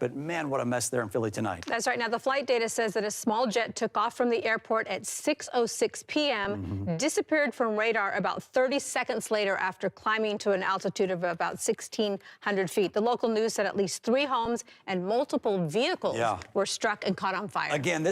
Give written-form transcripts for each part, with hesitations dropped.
but man, what a mess there in Philly tonight. That's right. Now, the flight data says that a small jet took off from the airport at 6:06 p.m., disappeared from radar about 30 seconds later after climbing to an altitude of about 1,600 feet. The local news said at least 3 homes and multiple vehicles were struck and caught on fire. Again,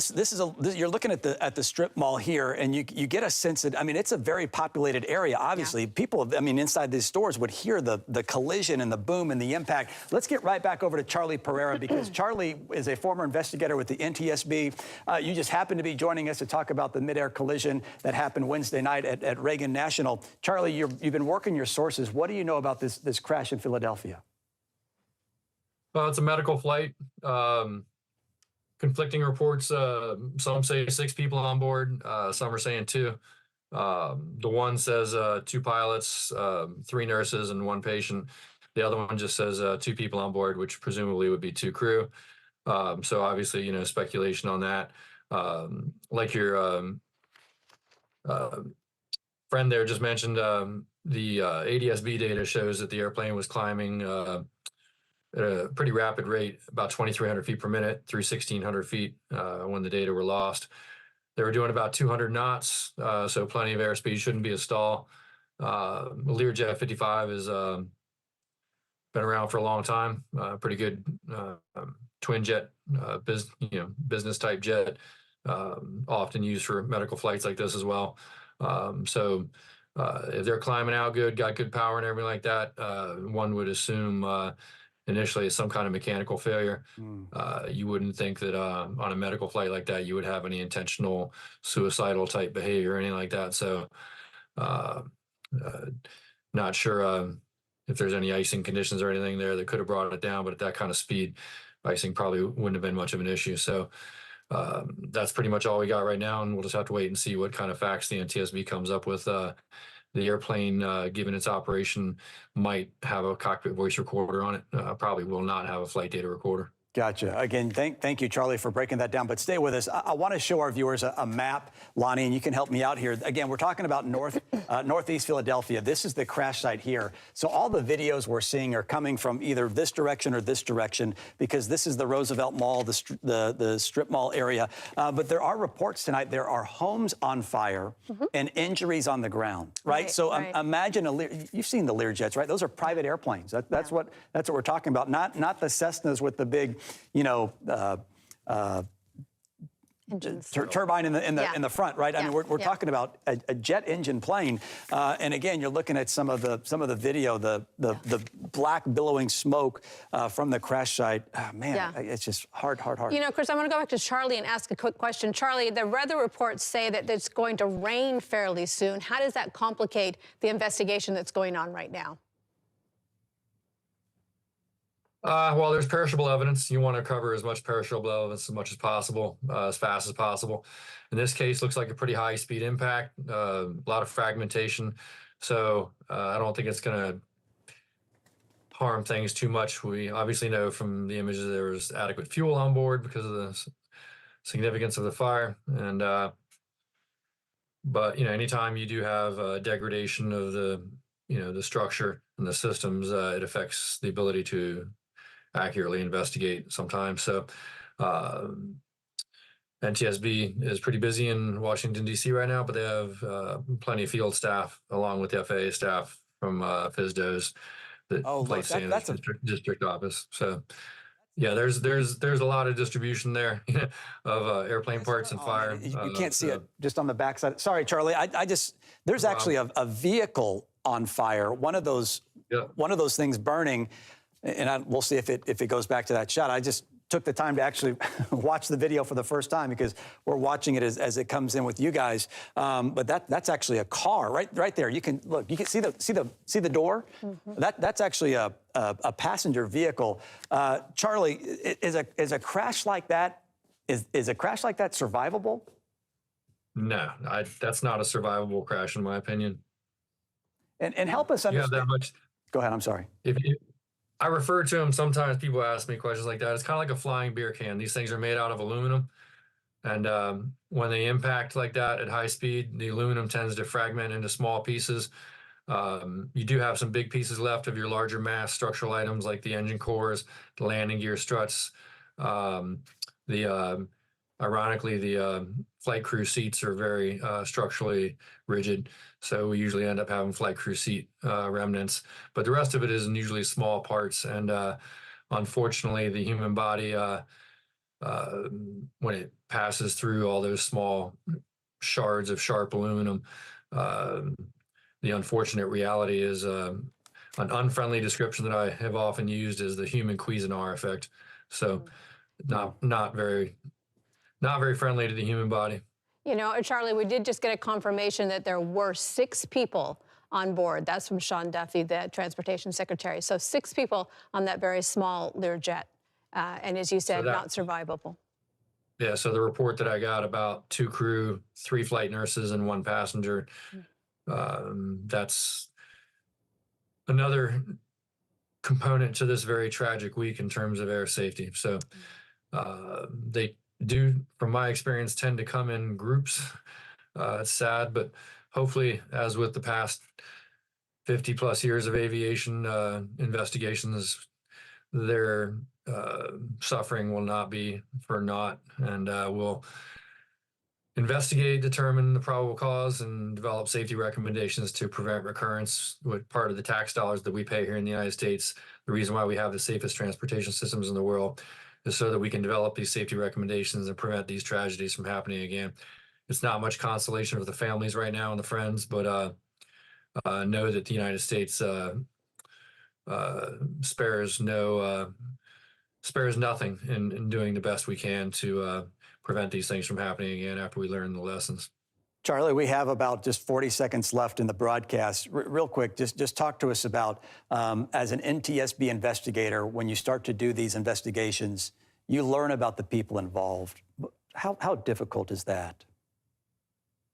you're looking at the strip mall here, and you get a sense that, I mean, it's a very populated area. Obviously, people, I mean, inside these stores would hear the collision and the boom and the impact. Let's get right back over to Charlie Pereira, because Charlie is a former investigator with the NTSB. You just happened to be joining us to talk about the midair collision that happened Wednesday night at Reagan National. Charlie, you've been working your sources. What do you know about this crash in Philadelphia? Well, it's a medical flight. Conflicting reports. Some say 6 people on board. Some are saying 2. The one says 2 pilots, 3 nurses, and 1 patient. The other one just says 2 people on board, which presumably would be 2 crew. So obviously, you know, speculation on that. Like your friend there just mentioned, the ADS-B data shows that the airplane was climbing at a pretty rapid rate, about 2,300 feet per minute through 1,600 feet when the data were lost. They were doing about 200 knots, so plenty of airspeed, shouldn't be a stall. Learjet 55 has been around for a long time, pretty good twin jet, business type jet, often used for medical flights like this as well. So if they're climbing out good, got good power and everything like that, one would assume initially it's some kind of mechanical failure. You wouldn't think that on a medical flight like that, you would have any intentional suicidal type behavior or anything like that. So not sure if there's any icing conditions or anything there that could have brought it down, but at that kind of speed, icing probably wouldn't have been much of an issue. So that's pretty much all we got right now, and we'll just have to wait and see what kind of facts the NTSB comes up with. The airplane, given its operation, might have a cockpit voice recorder on it. Probably will not have a flight data recorder. Gotcha. Again, thank you, Charlie, for breaking that down. But stay with us. I want to show our viewers a map, Lonnie, and you can help me out here. Again, we're talking about northeast Philadelphia. This is the crash site here. So all the videos we're seeing are coming from either this direction or this direction, because this is the Roosevelt Mall, the strip mall area. But there are reports tonight. There are homes on fire and injuries on the ground. Right. So imagine you've seen the Learjets, right? Those are private airplanes. That's what we're talking about. Not the Cessnas with the big, turbine in the front, right? I mean, we're talking about a jet engine plane, and again, you're looking at some of the video, the black billowing smoke from the crash site. Oh, man, it's just hard. You know, Chris, I want to go back to Charlie and ask a quick question. Charlie, the weather reports say that it's going to rain fairly soon. How does that complicate the investigation that's going on right now? Well, there's perishable evidence. You want to cover as much perishable evidence as much as possible, as fast as possible. In this case, looks like a pretty high-speed impact, a lot of fragmentation. So I don't think it's going to harm things too much. We obviously know from the images there was adequate fuel on board because of the significance of the fire. And but anytime you do have degradation of the structure and the systems, it affects the ability to accurately investigate sometimes. So NTSB is pretty busy in Washington, D.C. right now, but they have plenty of field staff along with the FAA staff from FSDOs that place in the district office. So yeah, there's a lot of distribution there of airplane parts and fire. You can't see it just on the backside. Sorry, Charlie. There's actually a vehicle on fire. One of those things burning. And we'll see if it goes back to that shot. I just took the time to actually watch the video for the first time, because we're watching it as it comes in with you guys. But that's actually a car right there. You can look. You can see the door. That's actually a passenger vehicle. Charlie, is a crash like that survivable? No, that's not a survivable crash in my opinion. And help us understand. You have that much. Go ahead. I'm sorry. I refer to them, sometimes people ask me questions like that. It's kind of like a flying beer can. These things are made out of aluminum. And when they impact like that at high speed, the aluminum tends to fragment into small pieces. You do have some big pieces left of your larger mass structural items like the engine cores, the landing gear struts. Ironically, the flight crew seats are very structurally rigid, so we usually end up having flight crew seat remnants. But the rest of it is usually small parts, and unfortunately, the human body, when it passes through all those small shards of sharp aluminum, the unfortunate reality is an unfriendly description that I have often used is the human Cuisinart effect. So not very friendly to the human body. You know, Charlie, we did just get a confirmation that there were 6 people on board. That's from Sean Duffy, the transportation secretary. So 6 people on that very small Learjet. And as you said, not survivable. Yeah, so the report that I got about 2 crew, 3 flight nurses, and 1 passenger, that's another component to this very tragic week in terms of air safety. So they do, from my experience, tend to come in groups. It's sad, but hopefully, as with the past 50 plus years of aviation investigations, their suffering will not be for naught, and we'll investigate, determine the probable cause, and develop safety recommendations to prevent recurrence with part of the tax dollars that we pay here in the United States. The reason why we have the safest transportation systems in the world is so that we can develop these safety recommendations and prevent these tragedies from happening again. It's not much consolation for the families right now and the friends, but know that the United States spares nothing in doing the best we can to prevent these things from happening again after we learn the lessons. Charlie, we have about just 40 seconds left in the broadcast. Real quick, just talk to us about, as an NTSB investigator, when you start to do these investigations, you learn about the people involved. How difficult is that?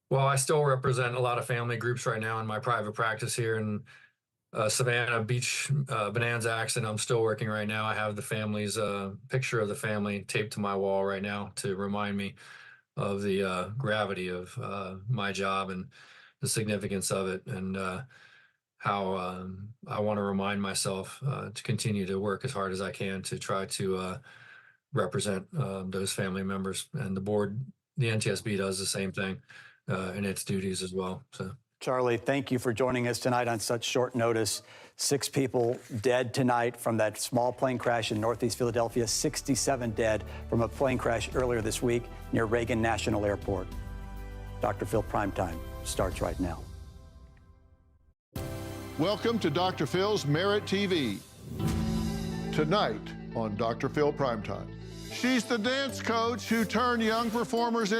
Well, I still represent a lot of family groups right now in my private practice here in Savannah Beach Bonanza accident. I'm still working right now. I have the family's picture of the family taped to my wall right now to remind me of the gravity of my job and the significance of it, and how I want to remind myself to continue to work as hard as I can to try to represent those family members. And the board, the NTSB, does the same thing in its duties as well. So, Charlie, thank you for joining us tonight on such short notice. 6 people dead tonight from that small plane crash in Northeast Philadelphia, 67 dead from a plane crash earlier this week near Reagan National Airport. Dr. Phil Primetime starts right now. Welcome to Dr. Phil's Merit TV. Tonight on Dr. Phil Primetime. She's the dance coach who turned young performers into